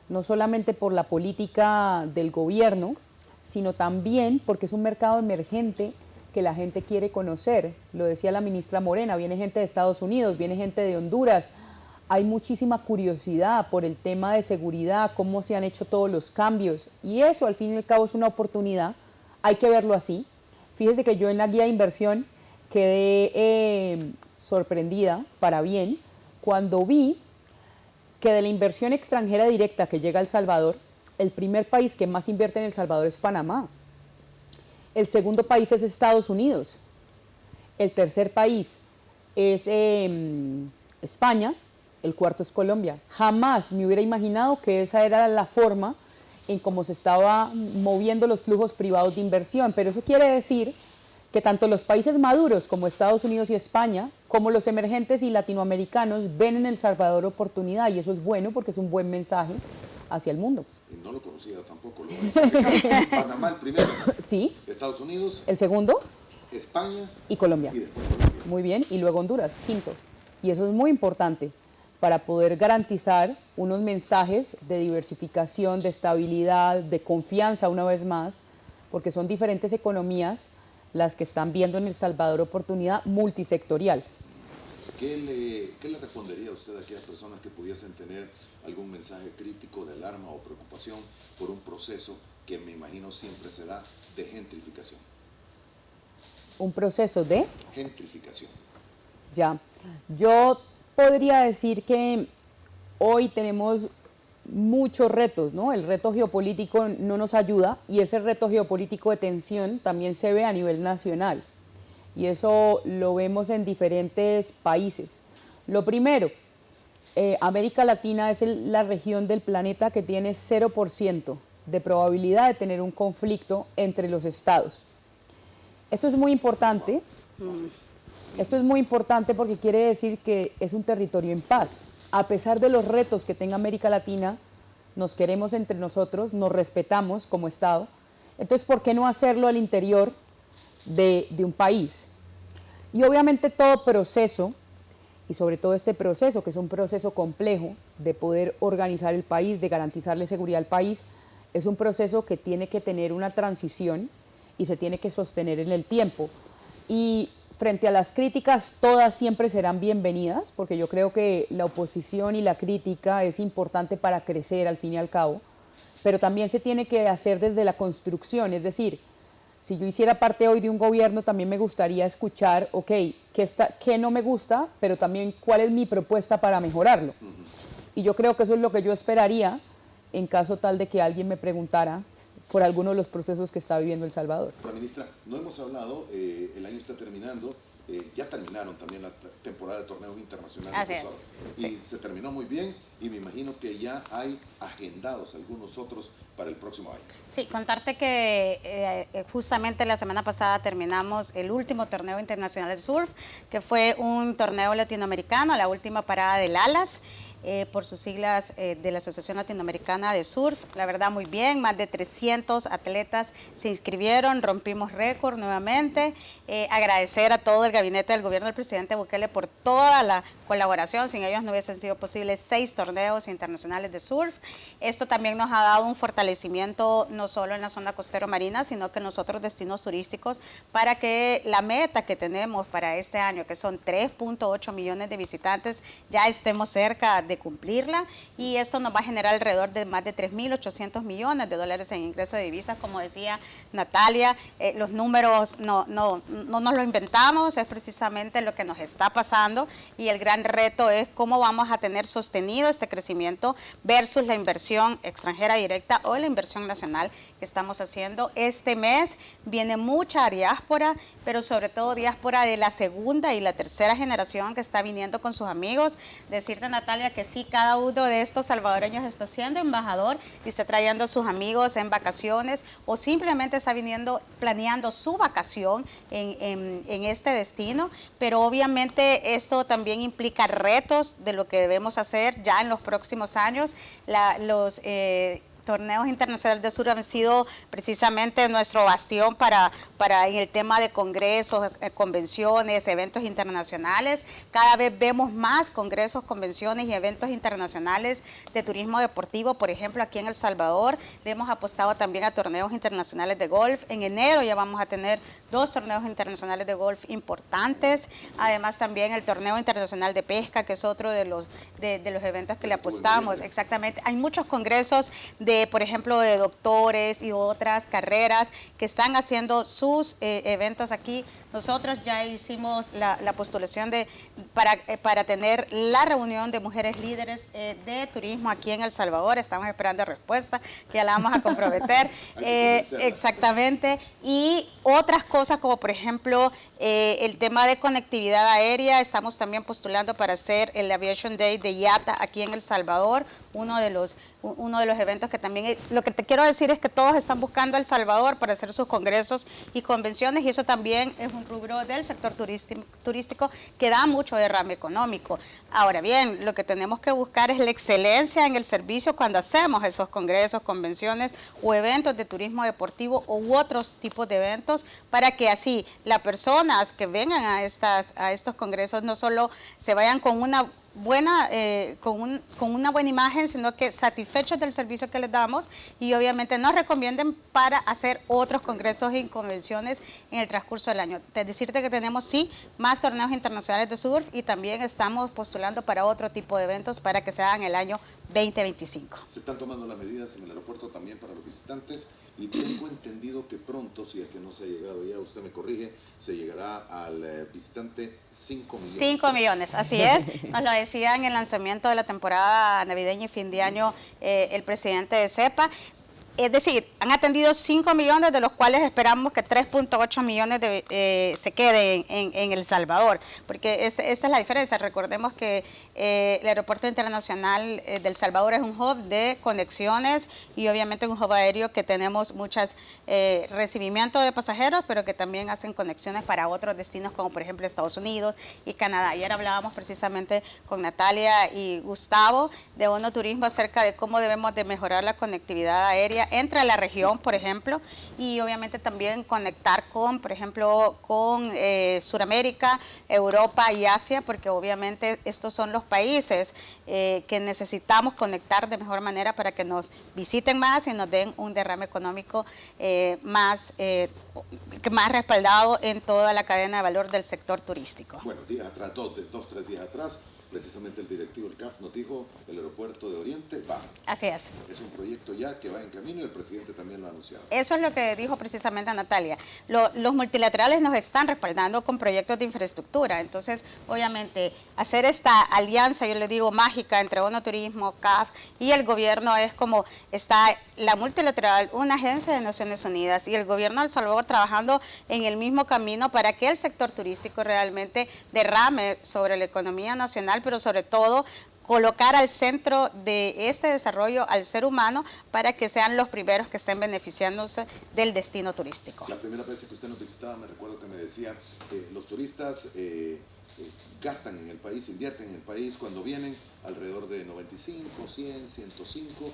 no solamente por la política del gobierno, sino también porque es un mercado emergente que la gente quiere conocer. Lo decía la ministra Morena, viene gente de Estados Unidos, viene gente de Honduras. Hay muchísima curiosidad por el tema de seguridad, cómo se han hecho todos los cambios. Y eso, al fin y al cabo, es una oportunidad. Hay que verlo así. Fíjese que yo en la guía de inversión quedé sorprendida, para bien, cuando vi que de la inversión extranjera directa que llega a El Salvador, el primer país que más invierte en El Salvador es Panamá. El segundo país es Estados Unidos. El tercer país es España. El cuarto es Colombia. Jamás me hubiera imaginado que esa era la forma en cómo se estaba moviendo los flujos privados de inversión. Pero eso quiere decir que tanto los países maduros como Estados Unidos y España, como los emergentes y latinoamericanos, ven en El Salvador oportunidad, y eso es bueno porque es un buen mensaje hacia el mundo. Y no lo conocía tampoco. Lo voy a explicar. Panamá el primero. Sí. Estados Unidos. El segundo. España. Y Colombia. Y después Colombia. muy bien, y luego Honduras, quinto. Y eso es muy importante para poder garantizar unos mensajes de diversificación, de estabilidad, de confianza una vez más, porque son diferentes economías las que están viendo en El Salvador oportunidad multisectorial. ¿Qué le respondería usted a aquellas personas que pudiesen tener algún mensaje crítico de alarma o preocupación por un proceso que me imagino siempre se da de gentrificación? Un proceso de... Gentrificación. Ya, yo podría decir que hoy tenemos muchos retos, ¿no? El reto geopolítico no nos ayuda y ese reto geopolítico de tensión también se ve a nivel nacional y eso lo vemos en diferentes países. Lo primero, América Latina es la región del planeta que tiene 0% de probabilidad de tener un conflicto entre los estados. Esto es muy importante. Esto es muy importante porque quiere decir que es un territorio en paz. A pesar de los retos que tenga América Latina, nos queremos entre nosotros, nos respetamos como Estado. Entonces, ¿por qué no hacerlo al interior de un país? Y obviamente todo proceso, y sobre todo este proceso, que es un proceso complejo de poder organizar el país, de garantizarle seguridad al país, es un proceso que tiene que tener una transición y se tiene que sostener en el tiempo. Y frente a las críticas, todas siempre serán bienvenidas, porque yo creo que la oposición y la crítica es importante para crecer al fin y al cabo, pero también se tiene que hacer desde la construcción, es decir, si yo hiciera parte hoy de un gobierno, también me gustaría escuchar, ok, qué no me gusta, pero también cuál es mi propuesta para mejorarlo. Y yo creo que eso es lo que yo esperaría en caso tal de que alguien me preguntara por alguno de los procesos que está viviendo El Salvador. La ministra, no hemos hablado, el año está terminando, ya terminaron también la temporada de torneos internacionales de surf. Y se terminó muy bien y me imagino que ya hay agendados algunos otros para el próximo año. Sí, contarte que justamente la semana pasada terminamos el último torneo internacional de surf, que fue un torneo latinoamericano, la última parada del ALAS. Por sus siglas de la Asociación Latinoamericana de Surf. La verdad, muy bien, más de 300 atletas se inscribieron, rompimos récord nuevamente. Agradecer a todo el gabinete del gobierno del presidente Bukele por toda la colaboración. Sin ellos no hubiesen sido posibles 6 torneos internacionales de surf. Esto también nos ha dado un fortalecimiento no solo en la zona costero marina, sino que en los otros destinos turísticos, para que la meta que tenemos para este año, que son 3.8 millones de visitantes, ya estemos cerca de cumplirla, y eso nos va a generar alrededor de más de 3.800 millones de dólares en ingresos de divisas. Como decía Natalia, los números no nos lo inventamos, es precisamente lo que nos está pasando, y el gran reto es cómo vamos a tener sostenido este crecimiento versus la inversión extranjera directa o la inversión nacional que estamos haciendo. Este mes viene mucha diáspora, pero sobre todo diáspora de la segunda y la tercera generación que está viniendo con sus amigos. Decirte, Natalia, que sí, cada uno de estos salvadoreños está siendo embajador y está trayendo a sus amigos en vacaciones, o simplemente está viniendo, planeando su vacación en este destino. Pero obviamente esto también implica retos de lo que debemos hacer ya en los próximos años. Los torneos internacionales de surf han sido precisamente nuestro bastión para en el tema de congresos, convenciones, eventos internacionales. Cada vez vemos más congresos, convenciones y eventos internacionales de turismo deportivo. Por ejemplo, aquí en El Salvador le hemos apostado también a torneos internacionales de golf. En enero ya vamos a tener 2 torneos internacionales de golf importantes. Además también el torneo internacional de pesca, que es otro de los eventos que le apostamos. Exactamente. Hay muchos congresos por ejemplo, de doctores y otras carreras que están haciendo sus eventos aquí. Nosotros ya hicimos la postulación para tener la reunión de mujeres líderes de turismo aquí en El Salvador. Estamos esperando respuesta, que ya la vamos a comprometer. Exactamente. Y otras cosas como, por ejemplo, el tema de conectividad aérea. Estamos también postulando para hacer el Aviation Day de IATA aquí en El Salvador, uno de los eventos que también, lo que te quiero decir es que todos están buscando El Salvador para hacer sus congresos y convenciones, y eso también es un rubro del sector turístico que da mucho derrame económico. Ahora bien, lo que tenemos que buscar es la excelencia en el servicio cuando hacemos esos congresos, convenciones o eventos de turismo deportivo u otros tipos de eventos, para que así las personas que vengan a estos congresos no solo se vayan con una buena con una buena imagen, sino que satisfechos del servicio que les damos, y obviamente nos recomienden para hacer otros congresos y convenciones en el transcurso del año. Decirte que tenemos sí más torneos internacionales de surf, y también estamos postulando para otro tipo de eventos para que se hagan el año 2025. Se están tomando las medidas en el aeropuerto también para los visitantes, y tengo entendido que pronto, si es que no se ha llegado ya, usted me corrige, se llegará al visitante 5 millones. 5 millones, así es. Nos lo decía en el lanzamiento de la temporada navideña y fin de año el presidente de CEPA. Es decir, han atendido 5 millones, de los cuales esperamos que 3.8 millones se queden en El Salvador, porque esa es la diferencia. Recordemos que el Aeropuerto Internacional de El Salvador es un hub de conexiones, y obviamente un hub aéreo que tenemos muchos recibimientos de pasajeros, pero que también hacen conexiones para otros destinos, como por ejemplo Estados Unidos y Canadá. Ayer hablábamos precisamente con Natalia y Gustavo de ONU Turismo acerca de cómo debemos de mejorar la conectividad aérea entre la región, por ejemplo, y obviamente también conectar con, por ejemplo, con Sudamérica, Europa y Asia, porque obviamente estos son los países que necesitamos conectar de mejor manera para que nos visiten más y nos den un derrame económico más respaldado en toda la cadena de valor del sector turístico. Bueno, días atrás, tres días atrás, precisamente el directivo del CAF nos dijo: el aeropuerto de Oriente va. Así es. Es un proyecto ya que va en camino, y el presidente también lo ha anunciado. Eso es lo que dijo precisamente Natalia. Los multilaterales nos están respaldando con proyectos de infraestructura. Entonces, obviamente, hacer esta alianza, yo le digo, mágica entre ONU Turismo, CAF y el gobierno, es como está la multilateral, una agencia de Naciones Unidas, y el gobierno de El Salvador trabajando en el mismo camino para que el sector turístico realmente derrame sobre la economía nacional, pero sobre todo colocar al centro de este desarrollo al ser humano, para que sean los primeros que estén beneficiándose del destino turístico. La primera vez que usted nos visitaba, me recuerdo que me decía, los turistas gastan en el país, invierten en el país, cuando vienen alrededor de 95, 100, 105,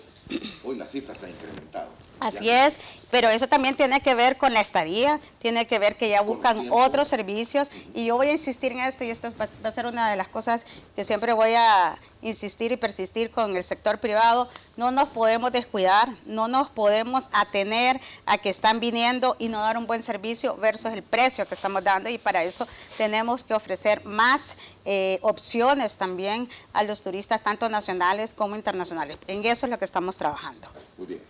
hoy las cifras se han incrementado. Así es, pero eso también tiene que ver con la estadía, tiene que ver que ya buscan otros servicios, y yo voy a insistir en esto, y esto va a ser una de las cosas que siempre voy a insistir y persistir con el sector privado. No nos podemos descuidar, no nos podemos atener a que están viniendo y no dar un buen servicio versus el precio que estamos dando, y para eso tenemos que ofrecer más opciones también a los turistas, tanto nacionales como internacionales. En eso es lo que estamos trabajando. Muy bien.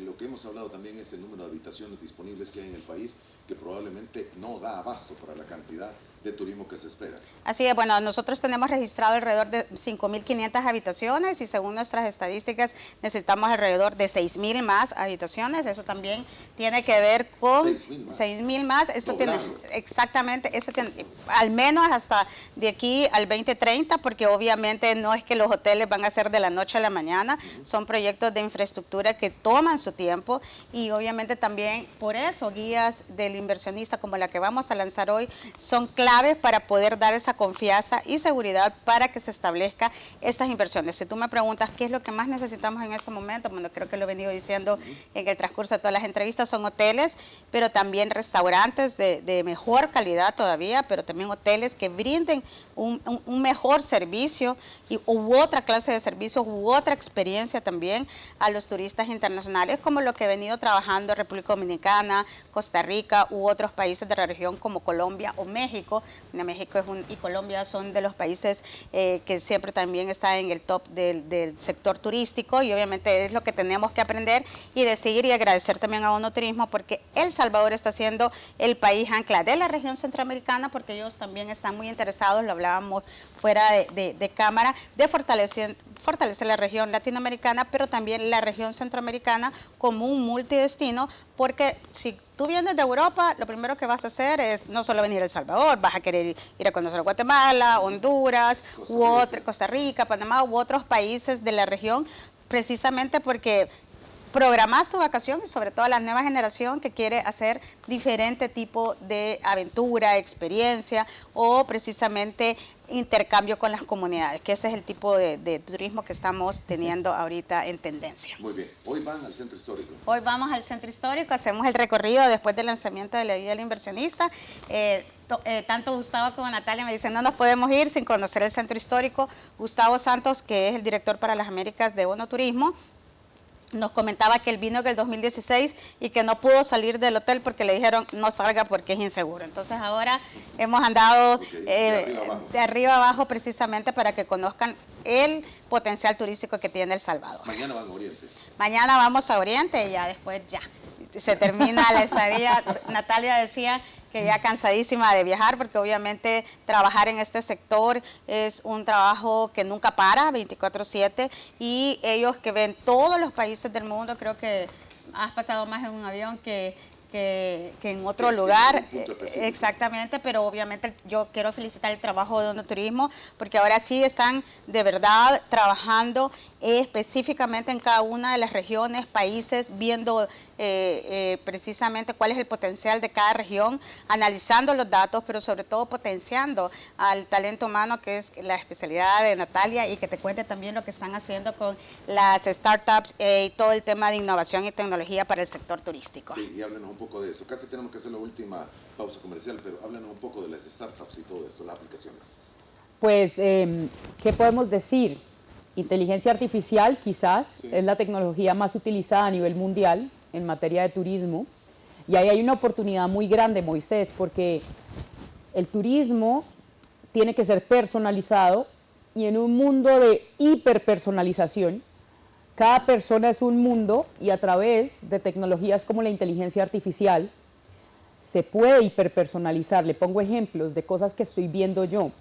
Lo que hemos hablado también es el número de habitaciones disponibles que hay en el país, que probablemente no da abasto para la cantidad de turismo que se espera. Así es, bueno, nosotros tenemos registrado alrededor de 5.500 habitaciones, y según nuestras estadísticas necesitamos alrededor de 6.000 más habitaciones. Eso también tiene que ver con 6.000 más. Eso tiene, exactamente, eso tiene, al menos hasta de aquí al 2030, porque obviamente no es que los hoteles van a ser de la noche a la mañana, son proyectos de infraestructura que toman su tiempo, y obviamente también por eso guías del inversionista como la que vamos a lanzar hoy son claves para poder dar esa confianza y seguridad para que se establezca estas inversiones. Si tú me preguntas qué es lo que más necesitamos en este momento, bueno, creo que lo he venido diciendo en el transcurso de todas las entrevistas, son hoteles, pero también restaurantes de mejor calidad todavía, pero también hoteles que brinden un mejor servicio u otra clase de servicios u otra experiencia también a los turistas internacionales, como lo que he venido trabajando República Dominicana, Costa Rica u otros países de la región como Colombia o México. México y Colombia son de los países que siempre también está en el top del sector turístico, y obviamente es lo que tenemos que aprender y decir, y agradecer también a ONU Turismo, porque El Salvador está siendo el país ancla de la región centroamericana, porque ellos también están muy interesados, lo hablábamos fuera de cámara, de fortalecer la región latinoamericana, pero también la región centroamericana como un multidestino, porque si tú vienes de Europa, lo primero que vas a hacer es no solo venir a El Salvador, vas a querer ir a conocer Guatemala, Honduras, Costa Rica, Panamá u otros países de la región, precisamente porque programas tu vacación y sobre todo la nueva generación que quiere hacer diferente tipo de aventura, experiencia o precisamente intercambio con las comunidades, que ese es el tipo de turismo que estamos teniendo ahorita en tendencia. Muy bien, hoy van al centro histórico. Hoy vamos al centro histórico, hacemos el recorrido después del lanzamiento de la guía del inversionista. Tanto Gustavo como Natalia me dicen no nos podemos ir sin conocer el centro histórico. Gustavo Santos, que es el director para las Américas de Ono Turismo, nos comentaba que él vino en el 2016 y que no pudo salir del hotel porque le dijeron no salga porque es inseguro. Entonces ahora hemos andado de arriba abajo precisamente para que conozcan el potencial turístico que tiene El Salvador. Mañana van a Oriente. Mañana vamos a Oriente y ya después ya se termina la estadía. Natalia decía que ya cansadísima de viajar, porque obviamente trabajar en este sector es un trabajo que nunca para, 24/7, y ellos que ven todos los países del mundo, creo que has pasado más en un avión que en otro lugar, exactamente, pero obviamente yo quiero felicitar el trabajo de Ono Turismo, porque ahora sí están de verdad trabajando específicamente en cada una de las regiones, países, viendo precisamente cuál es el potencial de cada región, analizando los datos, pero sobre todo potenciando al talento humano, que es la especialidad de Natalia, y que te cuente también lo que están haciendo con las startups y todo el tema de innovación y tecnología para el sector turístico. Sí, y háblenos un poco de eso. Casi tenemos que hacer la última pausa comercial, pero háblenos un poco de las startups y todo esto, las aplicaciones. Pues, ¿qué podemos decir? Inteligencia artificial quizás es la tecnología más utilizada a nivel mundial en materia de turismo, y ahí hay una oportunidad muy grande, Moisés, porque el turismo tiene que ser personalizado, y en un mundo de hiperpersonalización, cada persona es un mundo, y a través de tecnologías como la inteligencia artificial se puede hiperpersonalizar. Le pongo ejemplos de cosas que estoy viendo yo.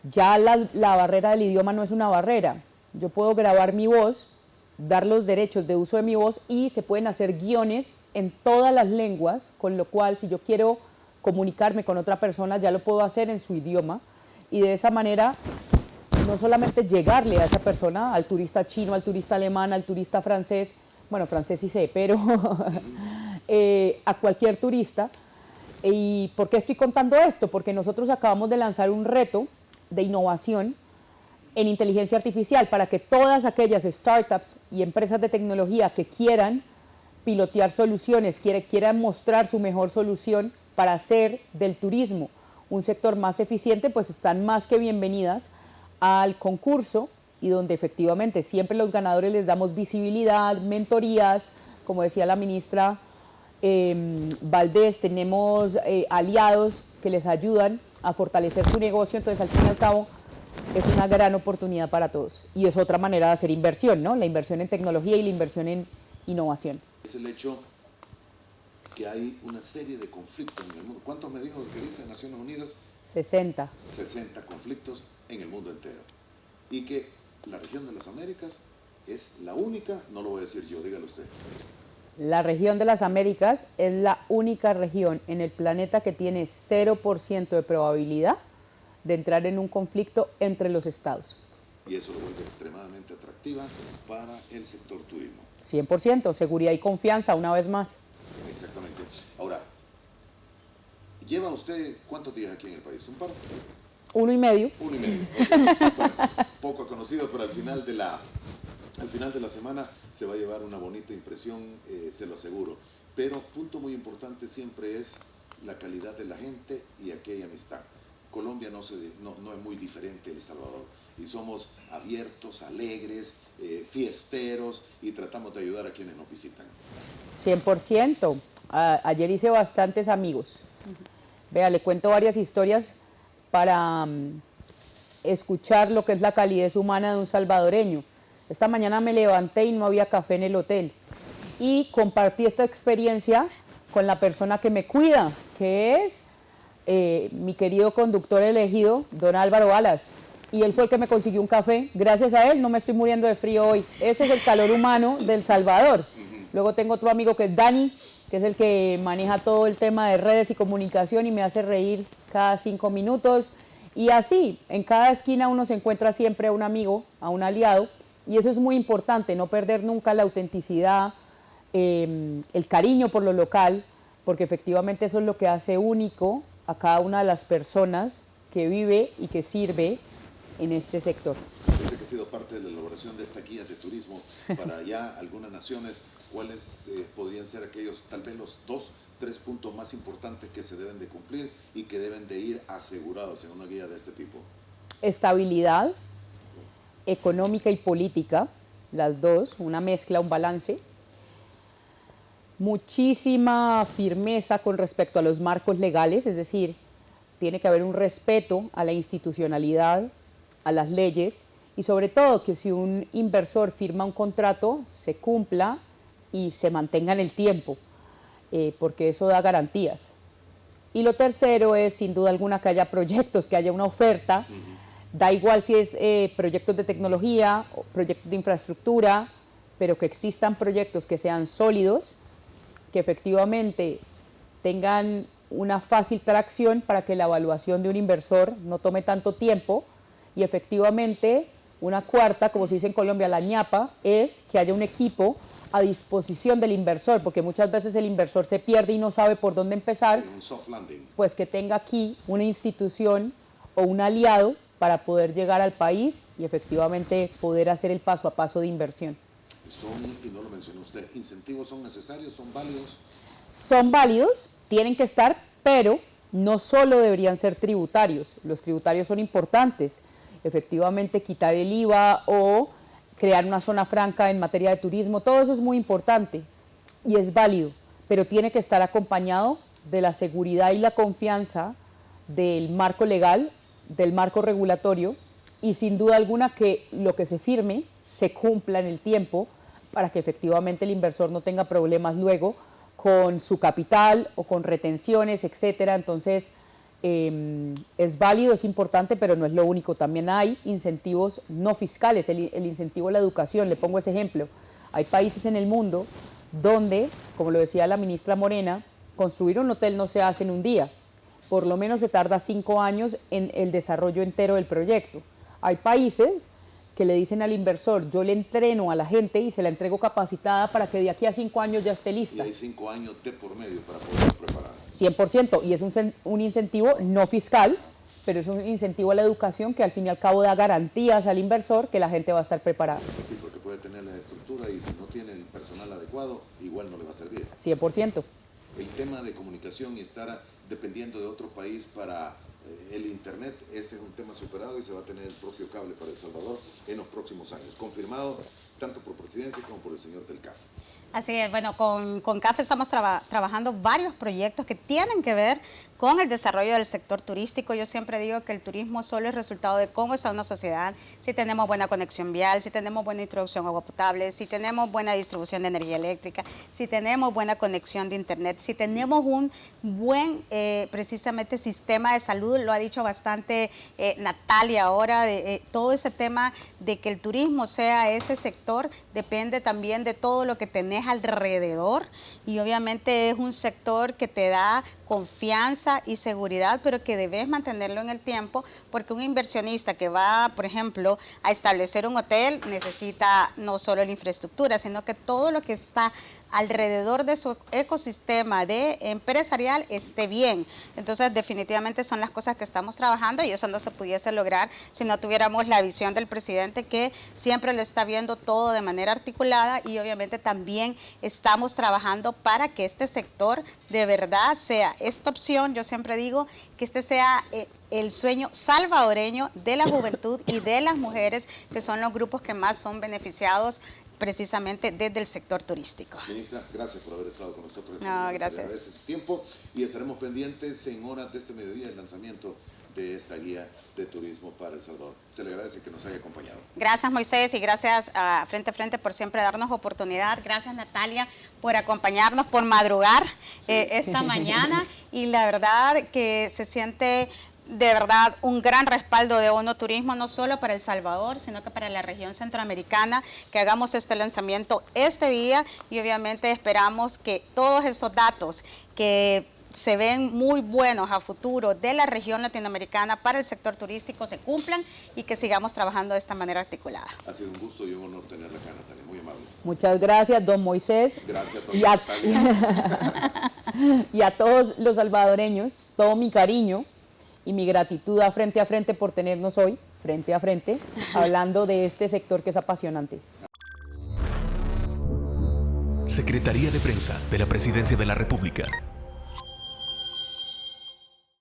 Ya la barrera del idioma no es una barrera. Yo puedo grabar mi voz, dar los derechos de uso de mi voz, y se pueden hacer guiones en todas las lenguas, con lo cual si yo quiero comunicarme con otra persona ya lo puedo hacer en su idioma, y de esa manera no solamente llegarle a esa persona, al turista chino, al turista alemán, al turista francés, bueno, francés sí sé, pero a cualquier turista. ¿Y por qué estoy contando esto? Porque nosotros acabamos de lanzar un reto de innovación en inteligencia artificial para que todas aquellas startups y empresas de tecnología que quieran pilotear soluciones, quieran mostrar su mejor solución para hacer del turismo un sector más eficiente, pues están más que bienvenidas al concurso, y donde efectivamente siempre los ganadores les damos visibilidad, mentorías, como decía la ministra Valdés, tenemos aliados que les ayudan a fortalecer su negocio. Entonces al fin y al cabo es una gran oportunidad para todos, y es otra manera de hacer inversión, ¿no? La inversión en tecnología y la inversión en innovación. Es el hecho que hay una serie de conflictos en el mundo. ¿Cuántos me dijo que dice Naciones Unidas? 60 conflictos en el mundo entero, y que la región de las Américas es la única, no lo voy a decir yo, dígalo usted. La región de las Américas es la única región en el planeta que tiene 0% de probabilidad de entrar en un conflicto entre los estados. Y eso lo vuelve extremadamente atractiva para el sector turismo. 100%, seguridad y confianza, una vez más. Exactamente. Ahora, ¿lleva usted cuántos días aquí en el país? ¿Un par? 1 y medio. 1 y medio. Okay. Bueno, poco conocido, pero al final de la semana se va a llevar una bonita impresión, se lo aseguro. Pero punto muy importante siempre es la calidad de la gente y aquella amistad. Colombia no es muy diferente de El Salvador, y somos abiertos, alegres, fiesteros, y tratamos de ayudar a quienes nos visitan. 100%. Ayer hice bastantes amigos. Vea, le cuento varias historias para escuchar lo que es la calidez humana de un salvadoreño. Esta mañana me levanté y no había café en el hotel, y compartí esta experiencia con la persona que me cuida, que es mi querido conductor elegido, don Álvaro Alas. y él fue el que me consiguió un café. Gracias a él no me estoy muriendo de frío hoy. Ese es el calor humano del Salvador. Luego tengo otro amigo que es Dani, que es el que maneja todo el tema de redes y comunicación y me hace reír cada 5 minutos. Y así, en cada esquina uno se encuentra siempre a un amigo, a un aliado, y eso es muy importante, no perder nunca la autenticidad, el cariño por lo local, porque efectivamente eso es lo que hace único a cada una de las personas que vive y que sirve en este sector. Usted que ha sido parte de la elaboración de esta guía de turismo para ya algunas naciones, ¿cuáles podrían ser aquellos, tal vez los 2-3 puntos más importantes que se deben de cumplir y que deben de ir asegurados en una guía de este tipo? Estabilidad económica y política, las dos, una mezcla, un balance. Muchísima firmeza con respecto a los marcos legales, es decir, tiene que haber un respeto a la institucionalidad, a las leyes y sobre todo que si un inversor firma un contrato se cumpla y se mantenga en el tiempo, porque eso da garantías. Y lo tercero es sin duda alguna que haya proyectos, que haya una oferta, da igual si es proyectos de tecnología o proyectos de infraestructura, pero que existan proyectos que sean sólidos, que efectivamente tengan una fácil tracción para que la evaluación de un inversor no tome tanto tiempo y efectivamente una cuarta, como se dice en Colombia, la ñapa, es que haya un equipo a disposición del inversor, porque muchas veces el inversor se pierde y no sabe por dónde empezar, Sí, un soft landing. pues que tenga aquí una institución o un aliado para poder llegar al país y efectivamente poder hacer el paso a paso de inversión. Y no lo mencionó usted, ¿incentivos son necesarios, son válidos? Son válidos, tienen que estar, pero no solo deberían ser tributarios. Los tributarios son importantes. Efectivamente, quitar el IVA o crear una zona franca en materia de turismo, todo eso es muy importante y es válido, pero tiene que estar acompañado de la seguridad y la confianza del marco legal, del marco regulatorio y sin duda alguna que lo que se firme se cumpla en el tiempo para que efectivamente el inversor no tenga problemas luego con su capital o con retenciones, etcétera. Entonces, es válido, es importante, pero no es lo único. También hay incentivos no fiscales, el incentivo a la educación. Le pongo ese ejemplo. Hay países en el mundo donde, como lo decía la ministra Morena, construir un hotel no se hace en un día. Por lo menos se tarda 5 años en el desarrollo entero del proyecto. Hay países que le dicen al inversor, yo le entreno a la gente y se la entrego capacitada para que de aquí a 5 años ya esté lista. Y hay 5 años de por medio para poder preparar. 100%, y es un incentivo no fiscal, pero es un incentivo a la educación que al fin y al cabo da garantías al inversor que la gente va a estar preparada. Sí, porque puede tener la estructura y si no tiene el personal adecuado, igual no le va a servir. 100%. El tema de comunicación y estar dependiendo de otro país para el internet, ese es un tema superado y se va a tener el propio cable para El Salvador en los próximos años. Confirmado tanto por presidencia como por el señor del CAF. Así es, bueno, con CAF estamos trabajando varios proyectos que tienen que ver con el desarrollo del sector turístico. Yo siempre digo que el turismo solo es resultado de cómo está una sociedad, si tenemos buena conexión vial, si tenemos buena introducción a agua potable, si tenemos buena distribución de energía eléctrica, si tenemos buena conexión de internet, si tenemos un buen, precisamente, sistema de salud. Lo ha dicho bastante Natalia ahora, todo ese tema de que el turismo sea ese sector depende también de todo lo que tenés alrededor y obviamente es un sector que te da confianza y seguridad, pero que debes mantenerlo en el tiempo, porque un inversionista que va, por ejemplo, a establecer un hotel necesita no solo la infraestructura, sino que todo lo que está alrededor de su ecosistema de empresarial esté bien. Entonces, definitivamente son las cosas que estamos trabajando y eso no se pudiese lograr si no tuviéramos la visión del presidente, que siempre lo está viendo todo de manera articulada, y obviamente también estamos trabajando para que este sector de verdad sea esta opción. Yo siempre digo que este sea el sueño salvadoreño de la juventud y de las mujeres, que son los grupos que más son beneficiados precisamente desde el sector turístico. Ministra, gracias por haber estado con nosotros. No, gracias. Se agradece su tiempo y estaremos pendientes en horas de este mediodía el lanzamiento de esta guía de turismo para El Salvador. Se le agradece que nos haya acompañado. Gracias, Moisés, y gracias a Frente a Frente por siempre darnos oportunidad. Gracias, Natalia, por acompañarnos, por madrugar esta mañana, y la verdad que se siente de verdad un gran respaldo de ONU Turismo, no solo para El Salvador, sino que para la región centroamericana, que hagamos este lanzamiento este día y obviamente esperamos que todos esos datos que se ven muy buenos a futuro de la región latinoamericana para el sector turístico se cumplan y que sigamos trabajando de esta manera articulada. Ha sido un gusto y un honor tenerla acá, Natalia, muy amable. Muchas gracias, don Moisés. Gracias a todos. Y a todos los salvadoreños, todo mi cariño y mi gratitud a Frente por tenernos hoy, frente a frente, hablando de este sector que es apasionante. Secretaría de Prensa de la Presidencia de la República.